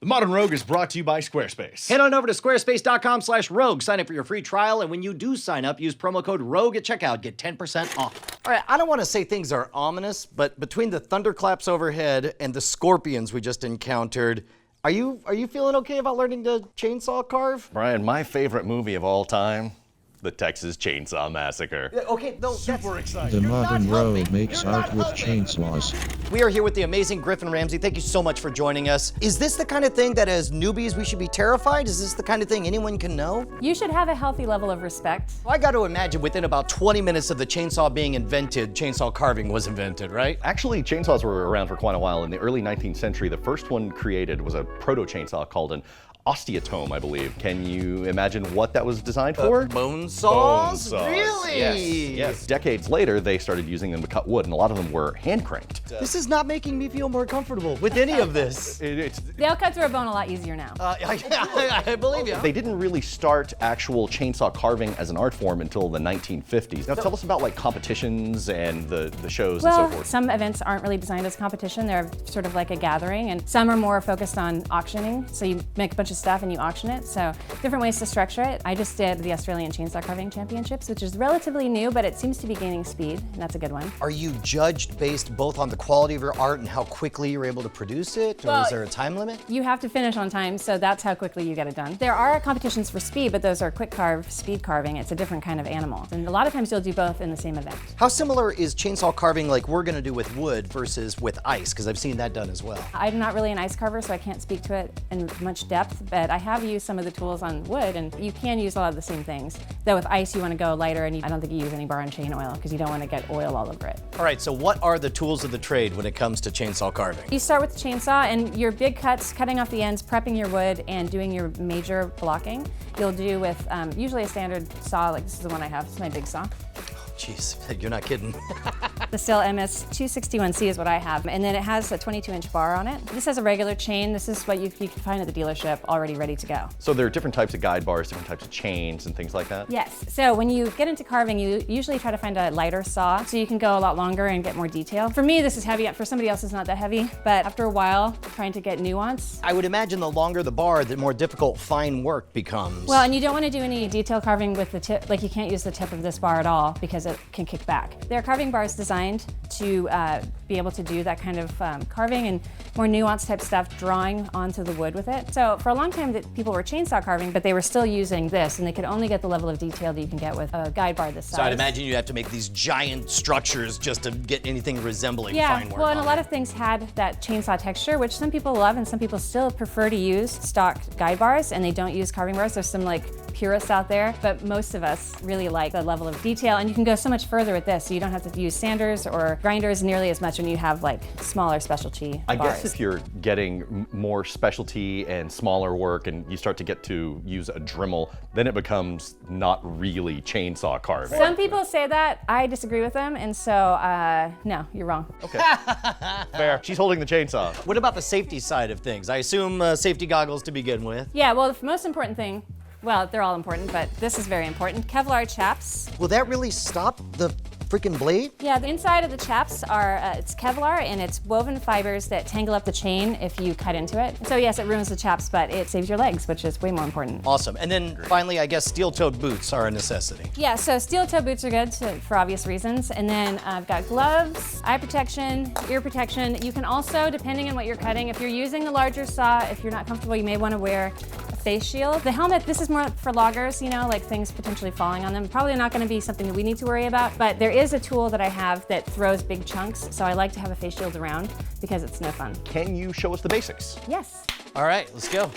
Modern Rogue is brought to you by Squarespace. Head on over to squarespace.com/rogue. Sign up for your free trial, and when you do sign up, use promo code ROGUE at checkout. Get 10% off. All right, I don't want to say things are ominous, but between the thunderclaps overhead and the scorpions we just encountered, are you feeling okay about learning to chainsaw carve? Brian, my favorite movie of all time, The Texas Chainsaw Massacre. Okay, no, Super excited. The Modern Rogue makes art with chainsaws. We are here with the amazing Griffon Ramsey. Thank you so much for joining us. Is this the kind of thing that as newbies we should be terrified? Is this the kind of thing anyone can know? You should have a healthy level of respect. I got to imagine within about 20 minutes of the chainsaw being invented, chainsaw carving was invented, right? Actually, chainsaws were around for quite a while. In the early 19th century, the first one created was a proto-chainsaw called an osteotome, I believe. Can you imagine what that was designed for? Bone saws? Bone saws. Really? Yes. Decades later, they started using them to cut wood, and a lot of them were hand cranked. This is not making me feel more comfortable with any of this. They'll cut through a bone a lot easier now. I believe you. They didn't really start actual chainsaw carving as an art form until the 1950s. Now tell us about like competitions and the shows and so forth. Some events aren't really designed as competition. They're sort of like a gathering, and some are more focused on auctioning. So you make a bunch of stuff and you auction it. So different ways to structure it. I just did the Australian Chainsaw Carving Championships, which is relatively new, but it seems to be gaining speed, and that's a good one. Are you judged based both on the quality of your art and how quickly you're able to produce it? Or is there a time limit? You have to finish on time, so that's how quickly you get it done. There are competitions for speed, but those are quick carve, speed carving. It's a different kind of animal. And a lot of times you'll do both in the same event. How similar is chainsaw carving like we're gonna do with wood versus with ice? Because I've seen that done as well. I'm not really an ice carver, so I can't speak to it in much depth, but I have used some of the tools on wood, and you can use a lot of the same things. Though with ice, you want to go lighter, and I don't think you use any bar and chain oil, because you don't want to get oil all over it. All right, so what are the tools of the trade when it comes to chainsaw carving? You start with the chainsaw, and your big cuts, cutting off the ends, prepping your wood, and doing your major blocking, you'll do with usually a standard saw, like this is the one I have, this is my big saw. Jeez, you're not kidding. The Stihl MS261C is what I have, and then it has a 22-inch bar on it. This has a regular chain. This is what you can find at the dealership already ready to go. So there are different types of guide bars, different types of chains and things like that? Yes, so when you get into carving, you usually try to find a lighter saw so you can go a lot longer and get more detail. For me, this is heavy. For somebody else, it's not that heavy, but after a while, trying to get nuance. I would imagine the longer the bar, the more difficult fine work becomes. Well, and you don't want to do any detail carving with the tip, like you can't use the tip of this bar at all because it can kick back. There are carving bars designed to be able to do that kind of carving and more nuanced type stuff, drawing onto the wood with it. So for a long time, people were chainsaw carving, but they were still using this, and they could only get the level of detail that you can get with a guide bar this size. So I'd imagine you have to make these giant structures just to get anything resembling fine work. Well, and a lot of things had that chainsaw texture, which some people love, and some people still prefer to use stock guide bars, and they don't use carving bars. There's some like purists out there, but most of us really like the level of detail, and you can go so much further with this, so you don't have to use sanders or grinders nearly as much when you have like smaller specialty I bars. guess if you're getting more specialty and smaller work and you start to get to use a Dremel, then it becomes not really chainsaw carving. Some people say that. I disagree with them, and so no, you're wrong. Okay. Fair. She's holding the chainsaw. What about the safety side of things? I assume safety goggles to begin with. Yeah, well, the most important thing, well, they're all important, but this is very important. Kevlar chaps. Will that really stop the freaking blade? Yeah, the inside of the chaps are, it's Kevlar, and it's woven fibers that tangle up the chain if you cut into it. So yes, it ruins the chaps, but it saves your legs, which is way more important. Awesome. And then finally, I guess steel-toed boots are a necessity. Yeah, so steel-toe boots are good for obvious reasons. And then I've got gloves, eye protection, ear protection. You can also, depending on what you're cutting, if you're using the larger saw, if you're not comfortable, you may want to wear a face shield. The helmet, this is more for loggers, you know, like things potentially falling on them. Probably not going to be something that we need to worry about, but there is a tool that I have that throws big chunks, so I like to have a face shield around because it's no fun. Can you show us the basics? Yes. All right, let's go.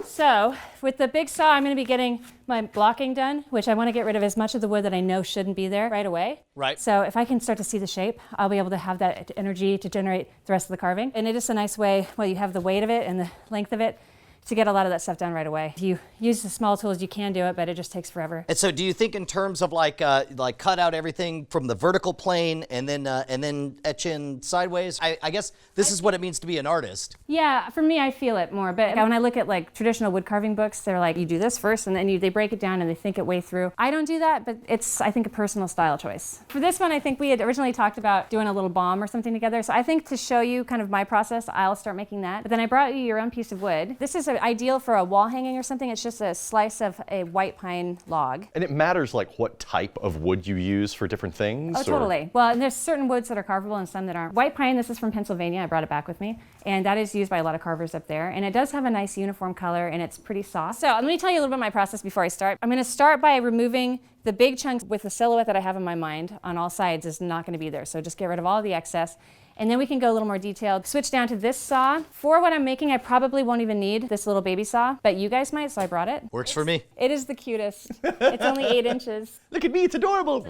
So with the big saw, I'm going to be getting my blocking done, which I want to get rid of as much of the wood that I know shouldn't be there right away. Right. So if I can start to see the shape, I'll be able to have that energy to generate the rest of the carving. And it is a nice way, well, you have the weight of it and the length of it to get a lot of that stuff done right away. If you use the small tools, you can do it, but it just takes forever. And so do you think in terms of like cut out everything from the vertical plane and then etch in sideways? I guess this is what it means to be an artist. Yeah, for me, I feel it more. But when I look at like traditional wood carving books, they're like, you do this first, and then they break it down and they think it way through. I don't do that, but it's, I think, a personal style choice. For this one, I think we had originally talked about doing a little bomb or something together. So I think to show you kind of my process, I'll start making that. But then I brought you your own piece of wood. This is ideal for a wall hanging or something. It's just a slice of a white pine log. And it matters like what type of wood you use for different things? Oh, totally. Well, and there's certain woods that are carvable and some that aren't. White pine, this is from Pennsylvania. I brought it back with me. And that is used by a lot of carvers up there. And it does have a nice uniform color and it's pretty soft. So let me tell you a little bit of my process before I start. I'm going to start by removing the big chunks with the silhouette that I have in my mind on all sides is not going to be there. So just get rid of all the excess. And then we can go a little more detailed. Switch down to this saw. For what I'm making, I probably won't even need this little baby saw, but you guys might, so I brought it. Works for me. It is the cutest. It's only 8 inches. Look at me, it's adorable.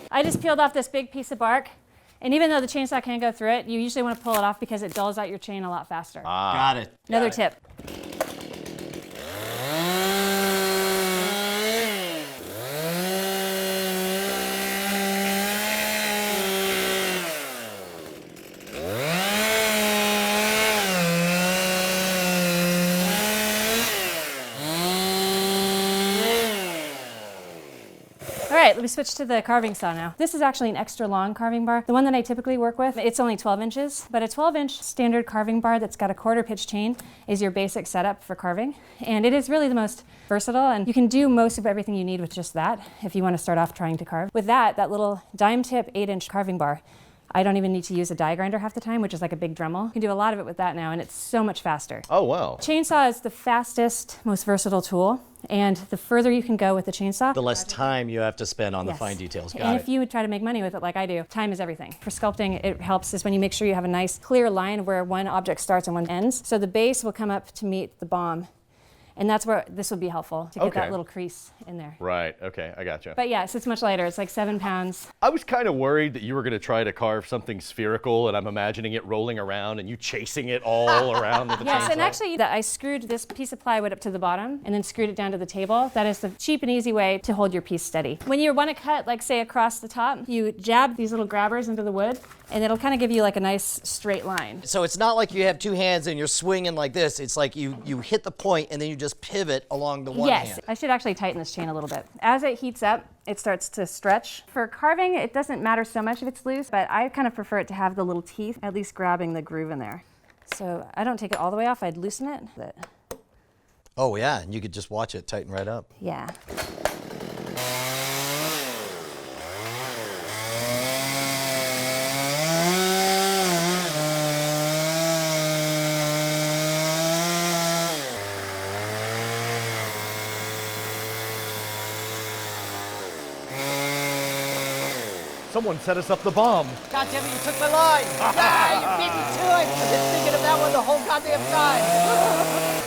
I just peeled off this big piece of bark, and even though the chainsaw can go through it, you usually want to pull it off because it dulls out your chain a lot faster. Got it. Another tip. All right, let me switch to the carving saw now. This is actually an extra long carving bar. The one that I typically work with, it's only 12 inches, but a 12-inch standard carving bar that's got a 1/4 pitch chain is your basic setup for carving. And it is really the most versatile, and you can do most of everything you need with just that if you want to start off trying to carve. With that little dime tip 8-inch carving bar, I don't even need to use a die grinder half the time, which is like a big Dremel. You can do a lot of it with that now, and it's so much faster. Oh, wow. Chainsaw is the fastest, most versatile tool, and the further you can go with the chainsaw, The less time you have to spend on the fine details. Got and it. if you would try to make money with it like I do, time is everything. For sculpting, it helps is when you make sure you have a nice clear line where one object starts and one ends. So the base will come up to meet the bomb. And that's where this will be helpful to get that little crease in there. Right, okay, I gotcha. But yes, it's much lighter. It's like 7 pounds. I was kind of worried that you were going to try to carve something spherical, and I'm imagining it rolling around and you chasing it all around with the Yes, chainsaw. and actually I screwed this piece of plywood up to the bottom and then screwed it down to the table. That is the cheap and easy way to hold your piece steady. When you want to cut, like say across the top, you jab these little grabbers into the wood and it'll kind of give you like a nice straight line. So it's not like you have 2 hands and you're swinging like this. It's like you hit the point and then you just pivot along the one hand. Yes, I should actually tighten this chain a little bit. As it heats up, it starts to stretch. For carving, it doesn't matter so much if it's loose, but I kind of prefer it to have the little teeth at least grabbing the groove in there. So I don't take it all the way off, I'd loosen it, but Oh yeah, and you could just watch it tighten right up. yeah. Someone set us up the bomb. God damn it, you took my line! Yeah, you beat me to it! I've been thinking of that one the whole goddamn time!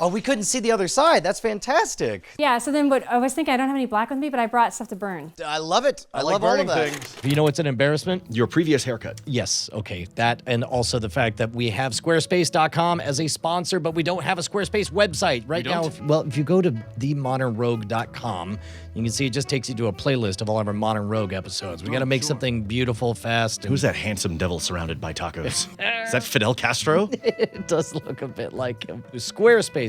Oh, we couldn't see the other side. That's fantastic. Yeah, so then what I was thinking, I don't have any black with me, but I brought stuff to burn. I love it. I like love all of burning that. things. You know what's an embarrassment? Your previous haircut. Yes, okay, that and also the fact that we have squarespace.com as a sponsor, but we don't have a Squarespace website right now. If you go to themodernrogue.com, you can see it just takes you to a playlist of all of our Modern Rogue episodes. We got to make something beautiful, fast. Who's that handsome devil surrounded by tacos? Is that Fidel Castro? It does look a bit like him. Squarespace.com/rogue.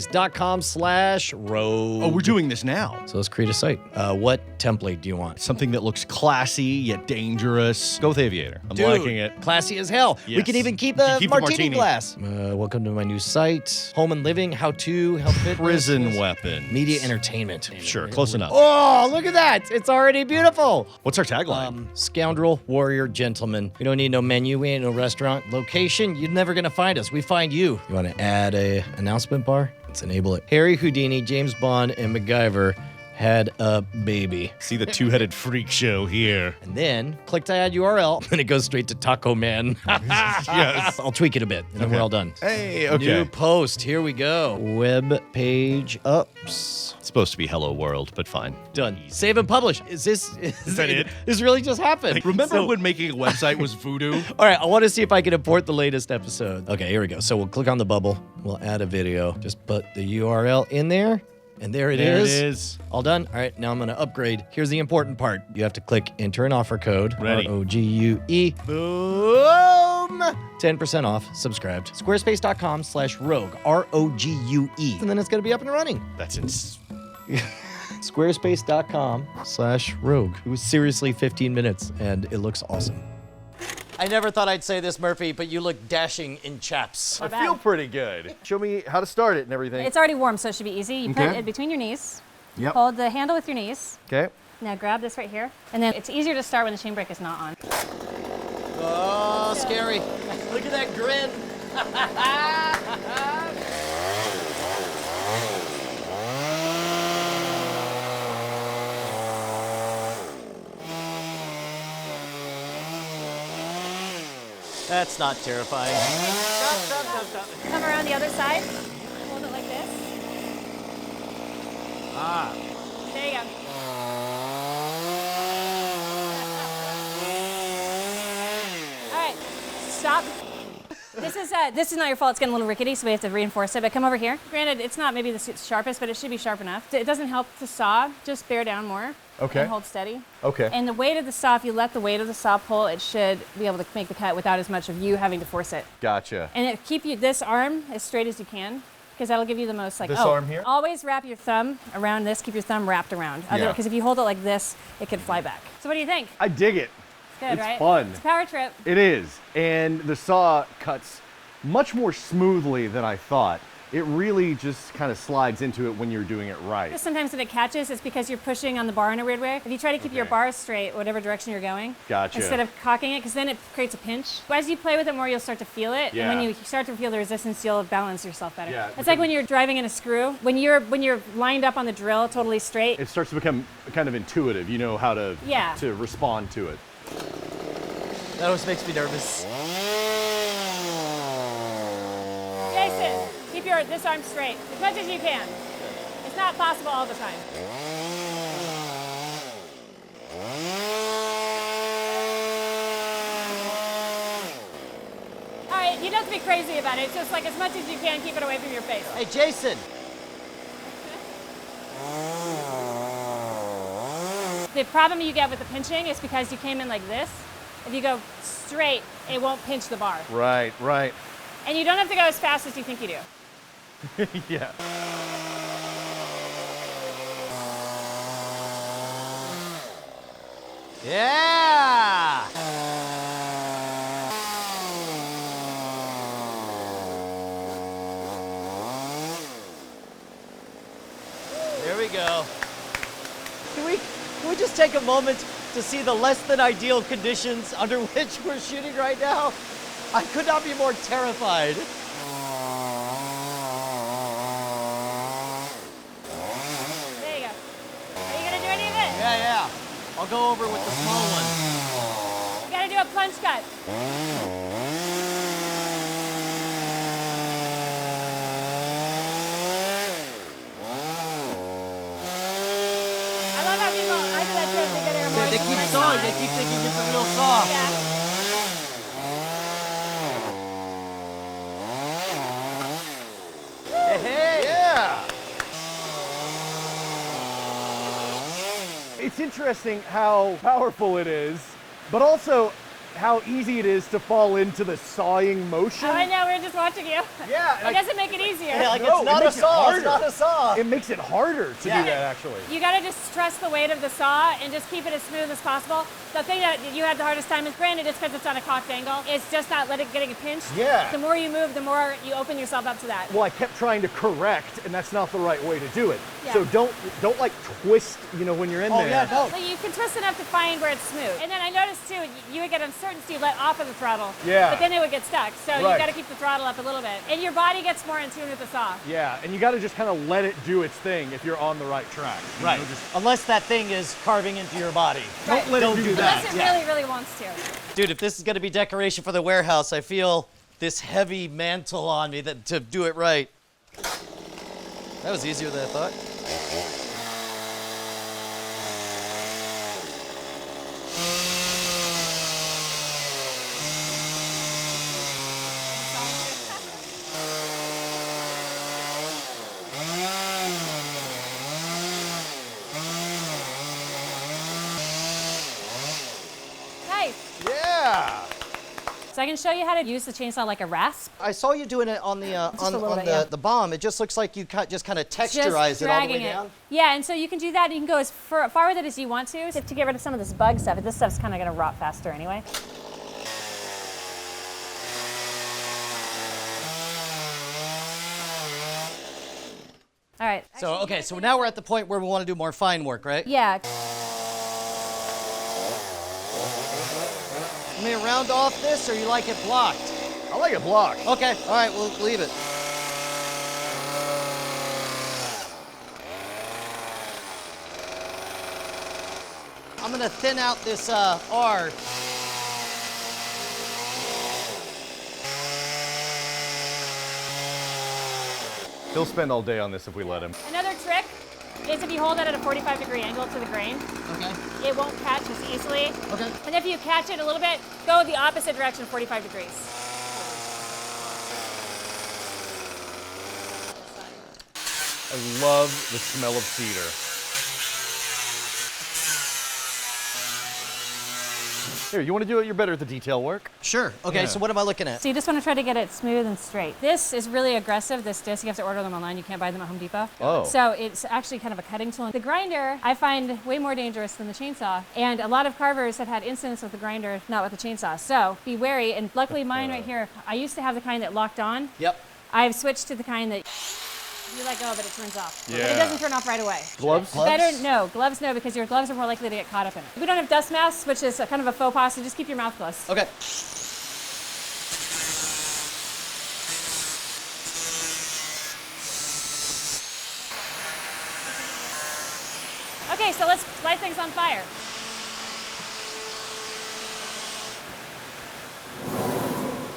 Oh, we're doing this now. So let's create a site. What template do you want? Something that looks classy yet dangerous. Go with Aviator. I'm liking it. Classy as hell. We Yes. can even keep We the can keep the martini martini. glass. Welcome to my new site. Home and living, how-to, health fitness. Prison weapon. Media entertainment. Sure, close enough. Oh, look at that. It's already beautiful. What's our tagline? Scoundrel, warrior, gentleman. We don't need no menu. We ain't no restaurant. Location, you're never going to find us. We find you. You want to add a announcement bar? Let's enable it. Harry Houdini, James Bond, and MacGyver had a baby. See the two-headed freak show here. And then click to add URL, and it goes straight to Taco Man. Yes. I'll tweak it a bit, and then we're all done. Hey, okay. New post. Here we go. Web page ups. It's supposed to be Hello World, but fine. Done. Save and publish. Is that it? This really just happened. Remember So- when making a website was voodoo? All right, I want to see if I can import the latest episode. Okay, here we go. So we'll click on the bubble. We'll add a video. Just put the URL in there. And there it is. All done. All right, now I'm going to upgrade. Here's the important part. You have to click enter an offer code. Ready. ROGUE. Boom! 10% off. Subscribed. Squarespace.com/rogue. ROGUE. And then it's going to be up and running. That's Squarespace.com/rogue. It was seriously 15 minutes, and it looks awesome. I never thought I'd say this, Murphy, but you look dashing in chaps. I feel pretty good. Show me how to start it and everything. It's already warm, so it should be easy. You put it between your knees. Yep. Hold the handle with your knees. Okay. Now grab this right here. And then it's easier to start when the chain brake is not on. Oh, scary. Look at that grin. That's not terrifying. Stop. Come around the other side. Hold it like this. There you go. All right, stop. This is not your fault. It's getting a little rickety, so we have to reinforce it. But come over here. Granted, it's not maybe the sharpest, but it should be sharp enough. It doesn't help to saw. Just bear down more. Okay. And hold steady. Okay. And the weight of the saw, if you let the weight of the saw pull, it should be able to make the cut without as much of you having to force it. Gotcha. And it keep this arm as straight as you can, because that'll give you the most This arm here? Always wrap your thumb around this. Keep your thumb wrapped around. Yeah. Because if you hold it like this, it could fly back. So what do you think? I dig it. It's good, It's right? fun. It's a power trip. It is. And the saw cuts much more smoothly than I thought. It really just kind of slides into it when you're doing it right. Sometimes when it catches, it's because you're pushing on the bar in a weird way. If you try to keep your bar straight, whatever direction you're going, Gotcha. instead of cocking it, because then it creates a pinch. As you play with it more, you'll start to feel it. Yeah. And when you start to feel the resistance, you'll balance yourself better. Yeah, It's like when you're driving in a screw. When you're lined up on the drill totally straight, It starts to become kind of intuitive. You know how to Yeah. to respond to it. That always makes me nervous. Jason, keep this arm straight as much as you can. It's not possible all the time. All right, you don't have to be crazy about it. It's just like as much as you can, keep it away from your face. Hey, Jason. The problem you get with the pinching is because you came in like this. If you go straight, it won't pinch the bar. Right, right. And you don't have to go as fast as you think you do. Yeah. Yeah! There we go. Can we just take a moment to see the less than ideal conditions under which we're shooting right now? I could not be more terrified. There you go. Are you gonna do any of it? Yeah. I'll go over with the small one. You gotta do a plunge cut. I love how people, I do that too, they get air moist. They keep sawing. They keep thinking it's a real saw. Yeah. Hey! Yeah. It's interesting how powerful it is, but also how easy it is to fall into the sawing motion. Oh, I know, we were just watching you. Yeah, It doesn't make it easier. Yeah, like No, it's it not a makes it saw. It's harder. not a saw. It makes it harder to Yeah. do that, actually. You gotta just trust the weight of the saw and just keep it as smooth as possible. The thing that you had the hardest time is, granted, it's because it's on a cocked angle. It's just not getting it pinched. Yeah. The more you move, the more you open yourself up to that. Well, I kept trying to correct, and that's not the right way to do it. Yeah. So don't like twist, when you're in there. Oh, yeah, no. But you can twist enough to find where it's smooth. And then I noticed too, you would get certain speed, let off of the throttle. Yeah. But then it would get stuck. So you Right. got to keep the throttle up a little bit. And your body gets more in tune with the saw. Yeah, and you got to just kind of let it do its thing if you're on the right track. you Right. know, just- Unless that thing is carving into your body. Right. let it do that. Unless it really, really wants to. Dude, if this is gonna be decoration for the warehouse, I feel this heavy mantle on me to do it right. That was easier than I thought. Nice. Yeah. So I can show you how to use the chainsaw like a rasp. I saw you doing it on the a little bit, the, yeah. the bomb. It just looks like you just kind of Just texturize it all the way dragging it. down. Yeah, and so you can do that. You can go as far with it as you want to get rid of some of this bug stuff. This stuff's kind of going to rot faster anyway. All right. So, okay, so now we're at the point where we want to do more fine work, right? Yeah. You may round off this, or you like it blocked? I like it blocked. Okay, all right, we'll leave it. I'm gonna thin out this R. He'll spend all day on this if we let him. Another trick is if you hold it at a 45-degree angle to the grain, Okay. it won't catch as easily. Okay. And if you catch it a little bit, go the opposite direction, 45 degrees. I love the smell of cedar. Here, you want to do it? You're better at the detail work. Sure. Okay, so what am I looking at? So you just want to try to get it smooth and straight. This is really aggressive, this disc. You have to order them online. You can't buy them at Home Depot. Oh. So it's actually kind of a cutting tool. The grinder, I find way more dangerous than the chainsaw. And a lot of carvers have had incidents with the grinder, not with the chainsaw. So be wary. And luckily mine right here, I used to have the kind that locked on. Yep. I've switched to the kind that you let go, but it turns off. But it Yeah. doesn't turn off right away. Gloves? Better, no, gloves no, because your gloves are more likely to get caught up in it. We don't have dust masks, which is kind of a faux pas, so just keep your mouth closed. Okay. Okay, so let's light things on fire.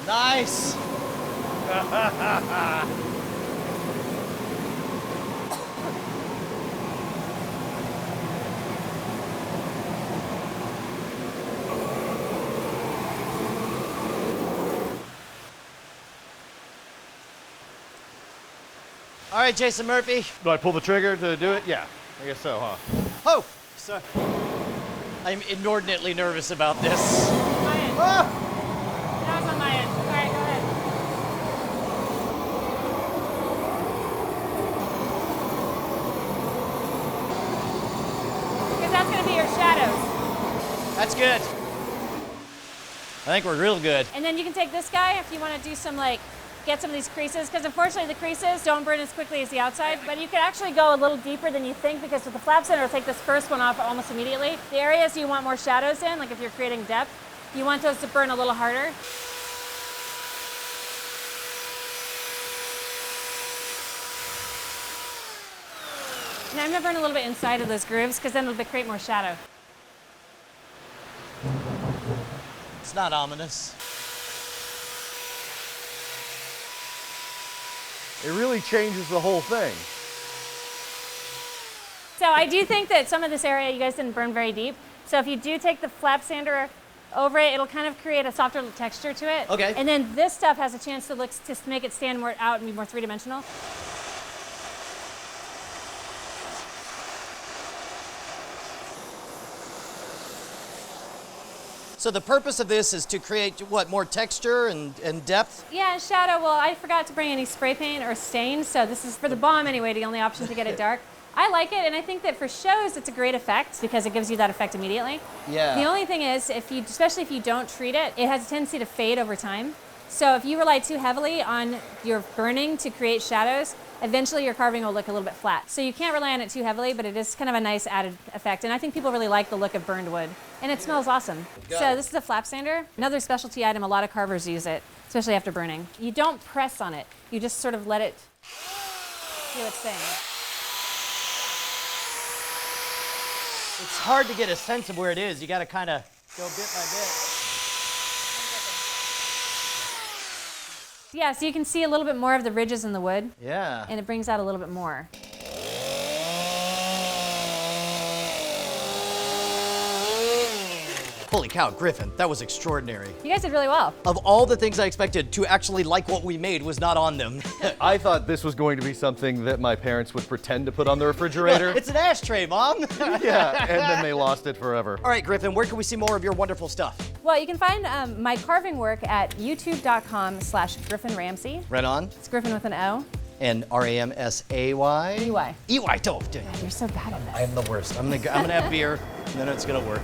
Nice. All right, Jason Murphy. Do I pull the trigger to do it? Yeah, I guess so, huh? Oh, sorry. I'm inordinately nervous about this. My end. Ah! That was on my end. All right, go ahead. Because that's going to be your shadows. That's good. I think we're real good. And then you can take this guy if you want to do some get some of these creases, because unfortunately the creases don't burn as quickly as the outside, but you can actually go a little deeper than you think, because with the flap sander, it'll take this first one off almost immediately. The areas you want more shadows in, like if you're creating depth, you want those to burn a little harder. And I'm gonna burn a little bit inside of those grooves, because then it'll create more shadow. It's not ominous. It really changes the whole thing. So I do think that some of this area you guys didn't burn very deep. So if you do take the flap sander over it, it'll kind of create a softer texture to it. Okay. And then this stuff has a chance to make it stand more out and be more three-dimensional. So the purpose of this is to create what, more texture and depth? Yeah, and shadow, well, I forgot to bring any spray paint or stains, so this is, for the bomb anyway, the only option to get it dark. I like it, and I think that for shows, it's a great effect because it gives you that effect immediately. Yeah. The only thing is, especially if you don't treat it, it has a tendency to fade over time. So if you rely too heavily on your burning to create shadows, eventually your carving will look a little bit flat. So you can't rely on it too heavily, but it is kind of a nice added effect. And I think people really like the look of burned wood. And it smells awesome. So this is a flap sander. Another specialty item, a lot of carvers use it, especially after burning. You don't press on it. You just sort of let it do its thing. It's hard to get a sense of where it is. You got to kind of go bit by bit. Yeah, so you can see a little bit more of the ridges in the wood. Yeah. And it brings out a little bit more. Holy cow, Griffin, that was extraordinary. You guys did really well. Of all the things I expected, to actually like what we made was not on them. I thought this was going to be something that my parents would pretend to put on the refrigerator. It's an ashtray, Mom. Yeah, and then they lost it forever. All right, Griffin, where can we see more of your wonderful stuff? Well, you can find my carving work at youtube.com/Griffon Ramsey. Right on. It's Griffin with an O. And R-A-M-S-A-Y? E-Y. E-Y, don't. You're so bad at this. I am the worst. I'm gonna have beer, and then it's gonna work.